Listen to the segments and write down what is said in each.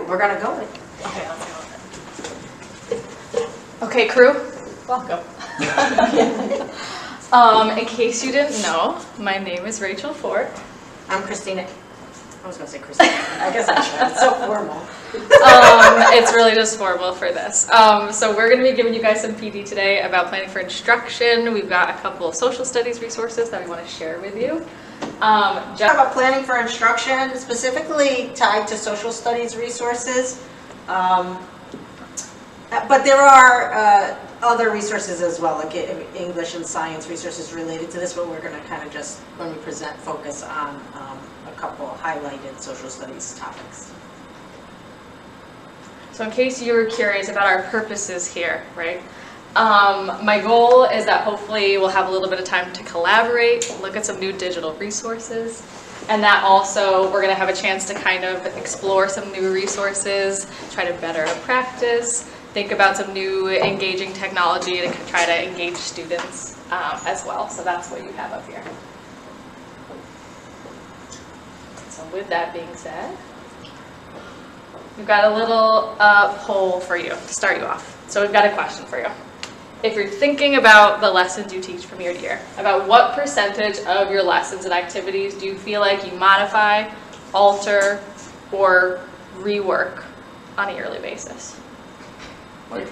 we're going to go with it. Okay, let's go with it. Okay, crew, welcome. In case you didn't know, my name is Rachel Fort. I'm Christina. I was going to say Christina. I guess I should. It's so formal. It's really just formal for this. So we're going to be giving you guys some PD today about planning for instruction. We've got a couple of social studies resources that we want to share with you. Talk about planning for instruction, specifically tied to social studies resources. But there are other resources as well, like English and science resources related to this, but we're going to kind of just, when we present, focus on a couple highlighted social studies topics. So in case you were curious about our purposes here, right? My goal is that hopefully we'll have a little bit of time to collaborate, look at some new digital resources, and that also we're going to have a chance to kind of explore some new resources, try to better our practice, think about some new engaging technology to try to engage students as well. So that's what you have up here. So with that being said, we've got a little poll for you to start you off. So we've got a question for you. If you're thinking about the lessons you teach from year to year, about what percentage of your lessons and activities do you feel like you modify, alter, or rework on a yearly basis? Like,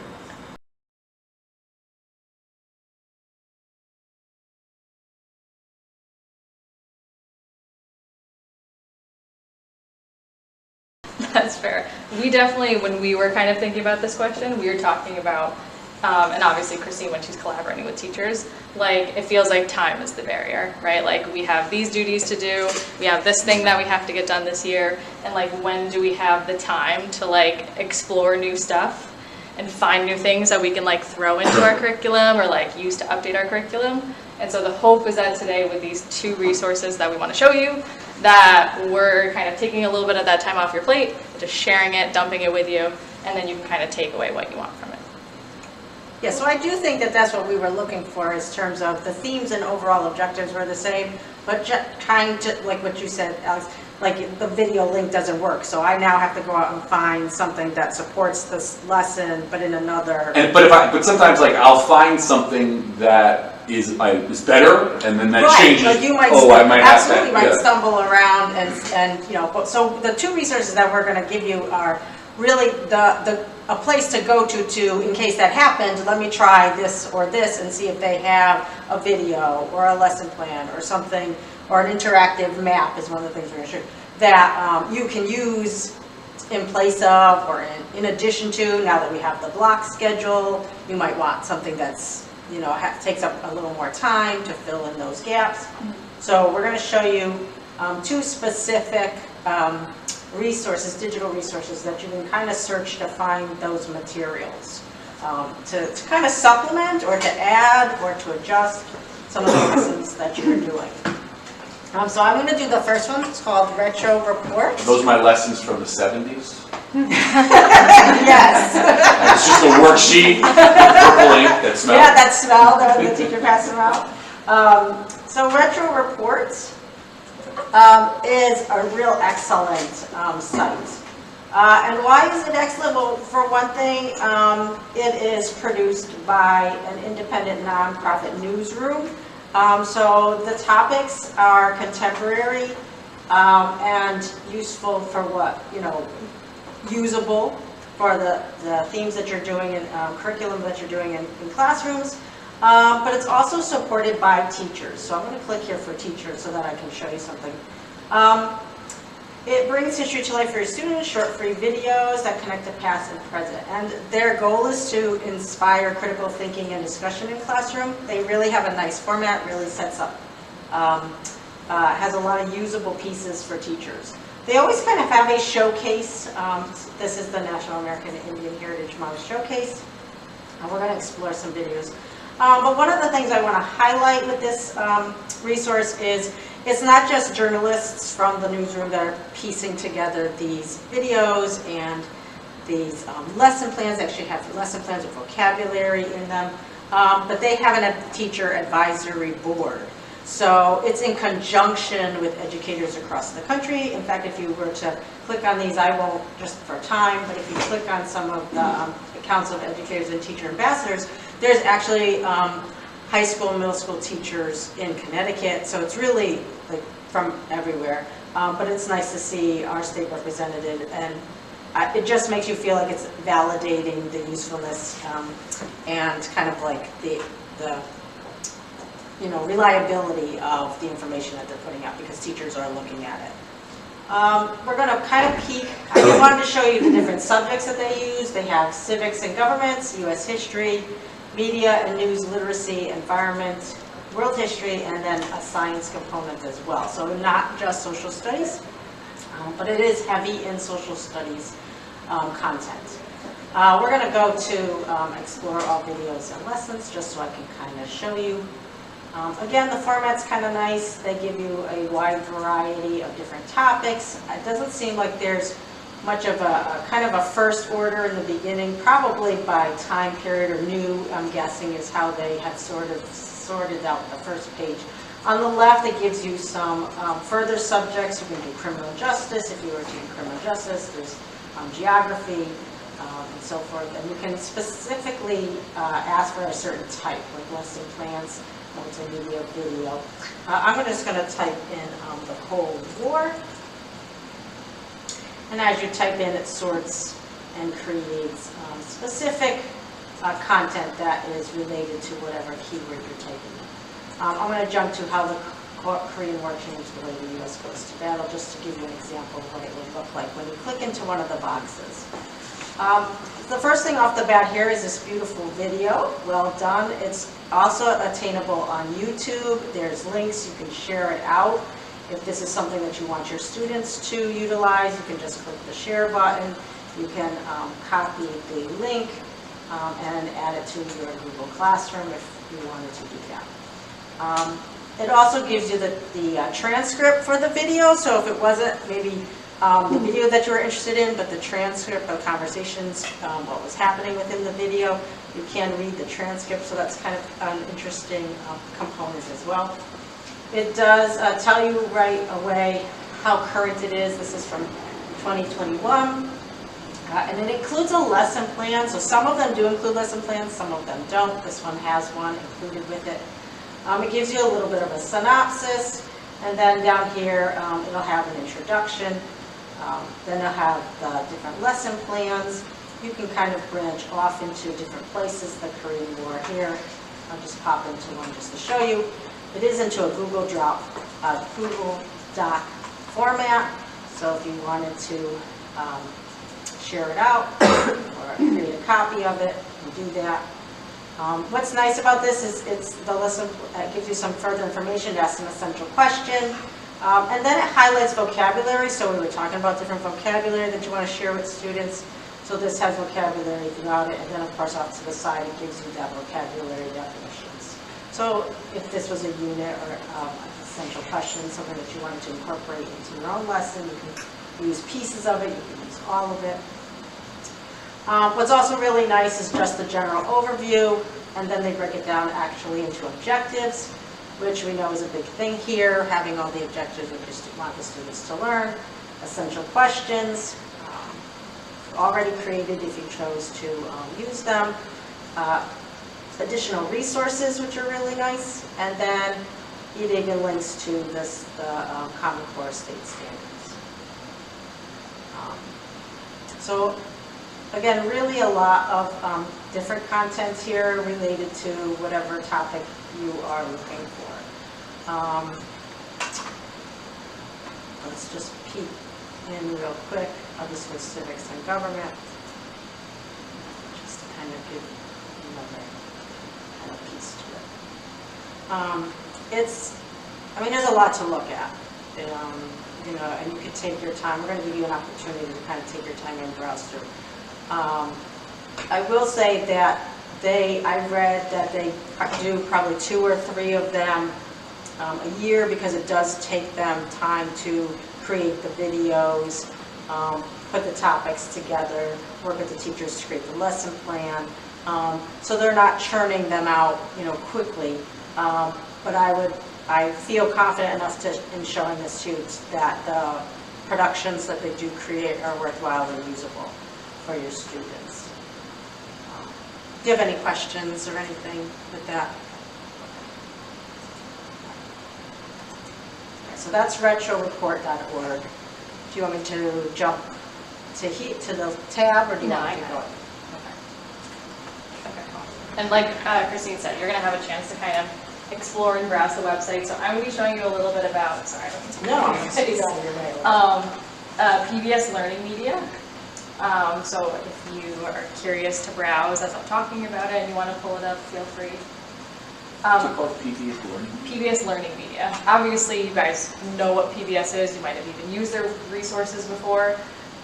That's fair. We definitely, when we were kind of thinking about this question, we were talking about, and obviously Christine, when she's collaborating with teachers, like it feels like time is the barrier, right? Like we have these duties to do, we have this thing that we have to get done this year, and like when do we have the time to like explore new stuff and find new things that we can like throw into our curriculum or like use to update our curriculum? And so the hope is that today with these two resources that we want to show you, that we're kind of taking a little bit of that time off your plate, just sharing it, dumping it with you, and then you can kind of take away what you want from it. Yeah, so I do think that that's what we were looking for in terms of the themes and overall objectives were the same, but just trying to, like what you said, Alex, like the video link doesn't work, so I now have to go out and find something that supports this lesson, but in another. but sometimes like I'll find something that is better, and then that changes. Like you might I might absolutely have that, stumble around and you know. But so the two resources that we're going to give you are really a place to go to in case that happens. Let me try this or this and see if they have a video or a lesson plan or something, or an interactive map is one of the things we're going to show that you can use in place of or in addition to. Now that we have the block schedule, you might want something that's, you know, takes up a little more time to fill in those gaps. So we're going to show you two specific resources, digital resources that you can kind of search to find those materials to kind of supplement or to add or to adjust some of the lessons that you're doing. So I'm going to do the first one. It's called Retro Report. Are those my lessons from the 70s? Yes. It's just a worksheet with purple ink that smells. Yeah, that smell that the teacher passed them out. So Retro Reports is a real excellent site. And why is it excellent? Well, for one thing, it is produced by an independent nonprofit newsroom. So the topics are contemporary and useful for what, you know, usable for the themes that you're doing in curriculum that you're doing in classrooms. But it's also supported by teachers. So I'm going to click here for teachers so that I can show you something. It brings history to life for your students, short free videos that connect the past and present. And their goal is to inspire critical thinking and discussion in classroom. They really have a nice format, really sets up, has a lot of usable pieces for teachers. They always kind of have a showcase. This is the National American Indian Heritage Month Showcase. And we're going to explore some videos. But one of the things I want to highlight with this resource is it's not just journalists from the newsroom that are piecing together these videos and these lesson plans. They actually have lesson plans with vocabulary in them. But they have a teacher advisory board. So it's in conjunction with educators across the country. In fact, if you were to click on these, I won't just for time, but if you click on some of the Council of Educators and Teacher Ambassadors, there's actually high school and middle school teachers in Connecticut. So it's really like from everywhere. But it's nice to see our state representative, and it just makes you feel like it's validating the usefulness and kind of like the reliability of the information that they're putting out, because teachers are looking at it. We're going to kind of peek. I wanted to show you the different subjects that they use. They have civics and governments, U.S. history, media and news literacy, environment, world history, and then a science component as well. So not just social studies, but it is heavy in social studies content. We're going to go to explore all videos and lessons just so I can kind of show you. Again, the format's kind of nice. They give you a wide variety of different topics. It doesn't seem like there's much of a kind of a first order in the beginning, probably by time period or new, I'm guessing, is how they have sort of sorted out the first page. On the left, it gives you some further subjects. You can do criminal justice if you were to do criminal justice. There's geography and so forth. And you can specifically ask for a certain type, like lesson plans, multimedia, video. I'm just going to type in the Cold War. And as you type in, it sorts and creates specific content that is related to whatever keyword you're typing in. I'm going to jump to how the Korean War changed the way the U.S. goes to battle, just to give you an example of what it would look like when you click into one of the boxes. The first thing off the bat here is this beautiful video. Well done. It's also attainable on YouTube. There's links. You can share it out. If this is something that you want your students to utilize, you can just click the share button. You can copy the link and add it to your Google Classroom if you wanted to do that. It also gives you the transcript for the video, so if it wasn't maybe the video that you were interested in, but the transcript of conversations, what was happening within the video, you can read the transcript, so that's kind of an interesting component as well. It does tell you right away how current it is. This is from 2021. And it includes a lesson plan. So some of them do include lesson plans, some of them don't. This one has one included with it. It gives you a little bit of a synopsis. And then down here, it'll have an introduction. Then it'll have the different lesson plans. You can kind of branch off into different places, the Korean War here. I'll just pop into one just to show you. It is into a Google Doc format, so if you wanted to share it out or create a copy of it, you can do that. What's nice about this is the lesson gives you some further information to ask an essential question, and then it highlights vocabulary. So we were talking about different vocabulary that you want to share with students. So this has vocabulary throughout it, and then of course off to the side it gives you that vocabulary definitions. So if this was a unit or essential question, something that you wanted to incorporate into your own lesson, you can use pieces of it, you can use all of it. What's also really nice is just the general overview, and then they break it down actually into objectives, which we know is a big thing here, having all the objectives that you want the students to learn. Essential questions, already created if you chose to use them. Additional resources, which are really nice, and then it even links to the Common Core state standards. So again, really a lot of different content here related to whatever topic you are looking for. Let's just peek in real quick. I'll just go civics and government, just to kind of give another kind of piece to it. I mean, there's a lot to look at, you know, and you could take your time. We're going to give you an opportunity to kind of take your time and browse through. I will say that I read that they do probably 2 or 3 of them a year, because it does take them time to create the videos, put the topics together, work with the teachers to create the lesson plan. So they're not churning them out, you know, quickly. But I would I feel confident enough in showing this to you that the productions that they do create are worthwhile and usable for your students. Do you have any questions or anything with that? Okay, so that's retroreport.org. Do you want me to jump to the tab, or do you No, want I me to got go? it. Okay, cool. And like Christine said, you're going to have a chance to kind of explore and browse the website. So I'm going to be showing you a little bit about, sorry, I don't mean to No, speak speak out of your way. PBS Learning Media. So if you are curious to browse as I'm talking about it and you want to pull it up, feel free. What's it called, PBS Learning? PBS Learning Media. Obviously, you guys know what PBS is. You might have even used their resources before.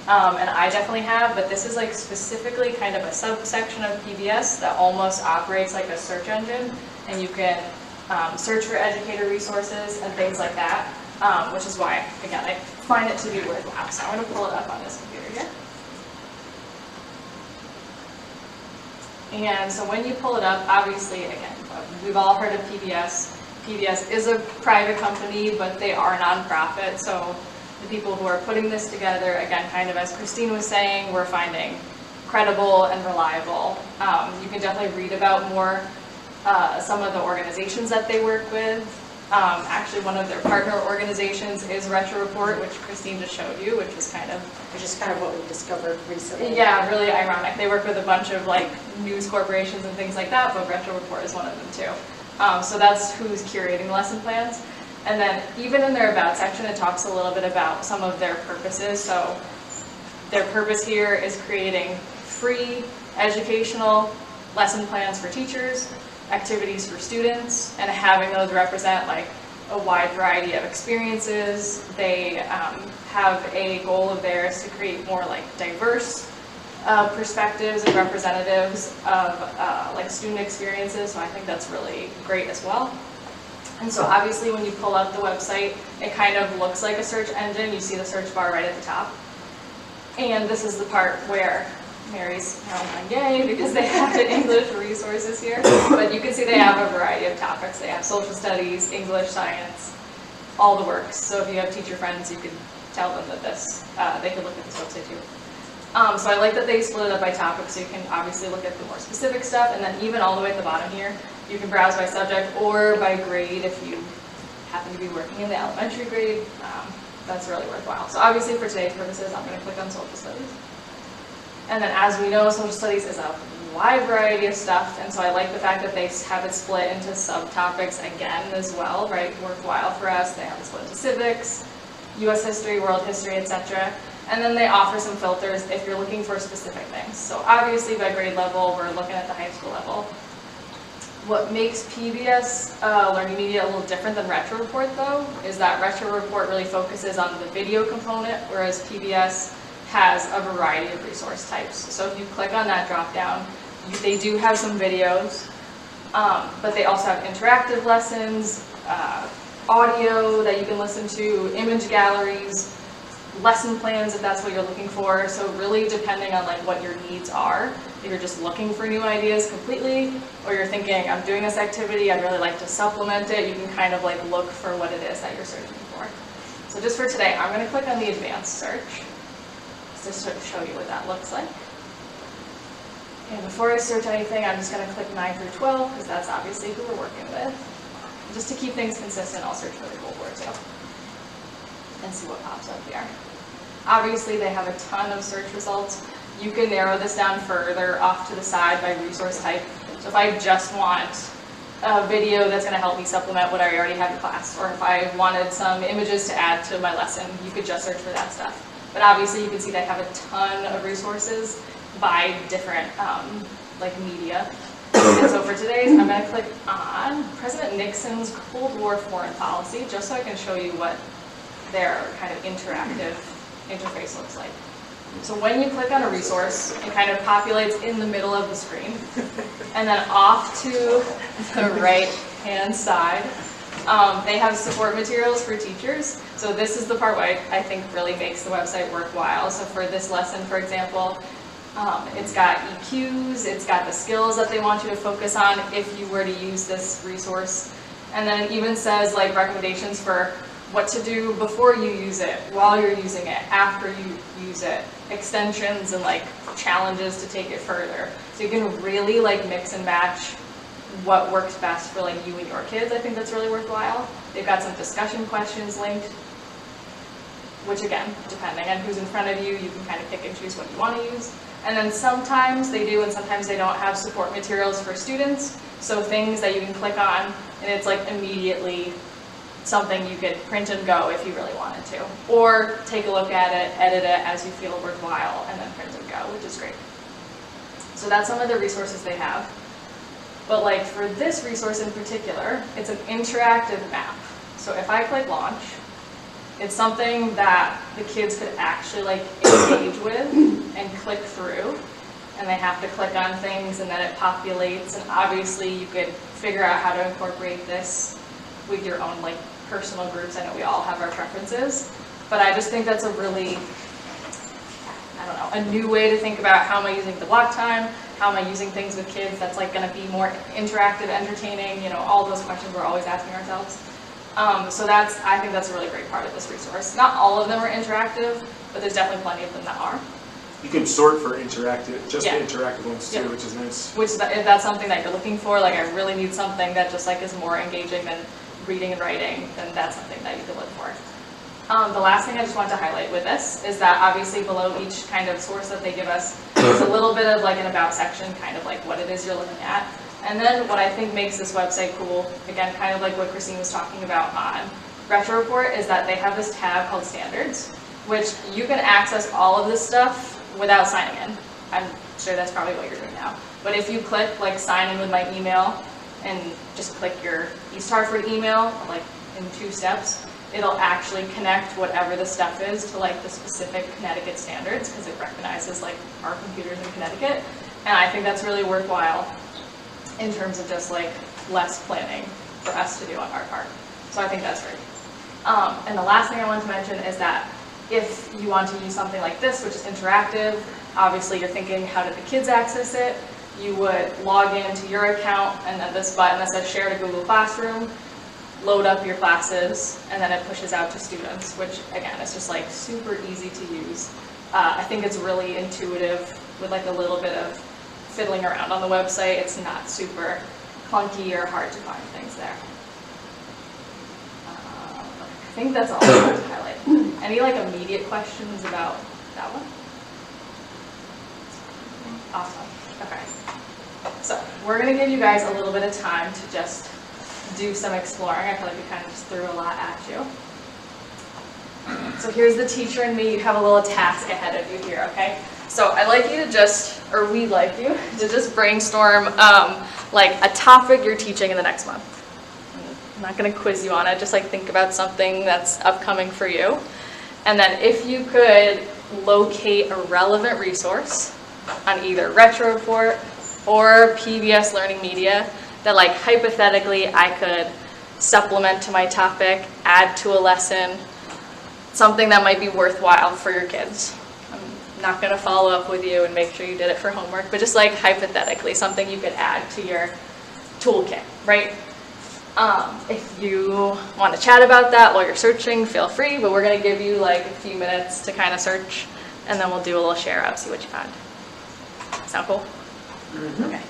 And I definitely have, but this is like specifically kind of a subsection of PBS that almost operates like a search engine, and you can search for educator resources and things like that, which is why, again, I find it to be worthwhile. So I'm going to pull it up on this computer here. And so when you pull it up, obviously, again, we've all heard of PBS. PBS is a private company, but they are nonprofit, so the people who are putting this together, again, kind of as Christine was saying, we're finding credible and reliable. You can definitely read about more some of the organizations that they work with. Actually, one of their partner organizations is Retro Report, which Christine just showed you, which is kind of what we discovered recently. yeah, really ironic. They work with a bunch of like news corporations and things like that, but Retro Report is one of them too. So that's who's curating lesson plans. And then even in their About section, it talks a little bit about some of their purposes. So their purpose here is creating free educational lesson plans for teachers, activities for students, and having those represent like a wide variety of experiences. They have a goal of theirs to create more like diverse perspectives and representatives of like student experiences. So I think that's really great as well. And so obviously when you pull up the website, it kind of looks like a search engine. You see the search bar right at the top. And this is the part where Mary's going yay because they have the English resources here. But you can see they have a variety of topics. They have social studies, English, science, all the works. So if you have teacher friends, you could tell them that this, they could look at this website too. So I like that they split it up by topic, so you can obviously look at the more specific stuff, and then even all the way at the bottom here, you can browse by subject or by grade if you happen to be working in the elementary grade. That's really worthwhile. So obviously for today's purposes, I'm going to click on social studies. And then as we know, social studies is a wide variety of stuff, and so I like the fact that they have it split into subtopics again as well, right? Worthwhile for us. They have it split into civics, US history, world history, etc. And then they offer some filters if you're looking for specific things. So obviously by grade level, we're looking at the high school level. What makes PBS Learning Media a little different than Retro Report though, is that Retro Report really focuses on the video component, whereas PBS has a variety of resource types. So if you click on that drop down, they do have some videos, but they also have interactive lessons, audio that you can listen to, image galleries, lesson plans if that's what you're looking for. So really depending on like what your needs are, if you're just looking for new ideas completely, or you're thinking, I'm doing this activity, I'd really like to supplement it, you can kind of like look for what it is that you're searching for. So just for today, I'm going to click on the advanced search, just to show you what that looks like. And before I search anything, I'm just going to click 9 through 12, because that's obviously who we're working with. Just to keep things consistent, I'll search for the Cold War too, and see what pops up here. Obviously, they have a ton of search results. You can narrow this down further off to the side by resource type. So if I just want a video that's going to help me supplement what I already have in class, or if I wanted some images to add to my lesson, you could just search for that stuff. But obviously, you can see they have a ton of resources by different like media. And so for today's, I'm going to click on President Nixon's Cold War foreign policy, just so I can show you what their kind of interactive interface looks like. So when you click on a resource, it kind of populates in the middle of the screen. And then off to the right-hand side, they have support materials for teachers. So this is the part where I think really makes the website worthwhile. So for this lesson, for example, it's got EQs, it's got the skills that they want you to focus on if you were to use this resource. And then it even says like recommendations for what to do before you use it, while you're using it, after you use it, extensions and like challenges to take it further. So you can really like mix and match what works best for like you and your kids. I think that's really worthwhile. They've got some discussion questions linked, which again, depending on who's in front of you, you can kind of pick and choose what you want to use. And then sometimes they do and sometimes they don't have support materials for students. So things that you can click on and it's like immediately something you could print and go if you really wanted to. Or take a look at it, edit it as you feel worthwhile, and then print and go, which is great. So that's some of the resources they have. But like for this resource in particular, it's an interactive map. So if I click launch, it's something that the kids could actually like engage with and click through. And they have to click on things and then it populates. And obviously you could figure out how to incorporate this with your own like personal groups. I know we all have our preferences, but I just think that's a really, I don't know, a new way to think about how am I using the block time, how am I using things with kids that's like going to be more interactive, entertaining, you know, all those questions we're always asking ourselves. So I think that's a really great part of this resource. Not all of them are interactive, but there's definitely plenty of them that are. You can sort for interactive, just Yeah. the interactive ones too, Yeah. which is nice. Which if that's something that you're looking for, like I really need something that just like is more engaging than reading and writing, then that's something that you could look for. The last thing I just want to highlight with this is that obviously below each kind of source that they give us is a little bit of like an about section, kind of like what it is you're looking at. And then what I think makes this website cool, again, kind of like what Christine was talking about on Retro Report, is that they have this tab called Standards, which you can access all of this stuff without signing in. I'm sure that's probably what you're doing now. But if you click like sign in with my email and just click your East Hartford email, like in 2 steps, it'll actually connect whatever the stuff is to like the specific Connecticut standards because it recognizes like our computers in Connecticut. And I think that's really worthwhile in terms of just like less planning for us to do on our part. So I think that's great. And the last thing I want to mention is that if you want to use something like this, which is interactive, obviously you're thinking, how did the kids access it? You would log into your account and then this button that says share to Google Classroom, load up your classes, and then it pushes out to students, which again, is just like super easy to use. I think it's really intuitive with like a little bit of fiddling around on the website. It's not super clunky or hard to find things there. I think that's all I want to highlight. Any like immediate questions about that one? Awesome. Okay. So we're going to give you guys a little bit of time to just do some exploring. I feel like we kind of just threw a lot at you. So here's the teacher and me. You have a little task ahead of you here, okay? So I'd like you to just, or we'd like you to just brainstorm like a topic you're teaching in the next month. I'm not going to quiz you on it, just like think about something that's upcoming for you. And then if you could locate a relevant resource on either Retro Report or PBS Learning Media that like hypothetically I could supplement to my topic, add to a lesson, something that might be worthwhile for your kids. I'm not going to follow up with you and make sure you did it for homework, but just like hypothetically, something you could add to your toolkit, right? If you want to chat about that while you're searching, feel free, but we're going to give you like a few minutes to kind of search, and then we'll do a little share out, see what you find. Sound cool? Mm-hmm. Okay.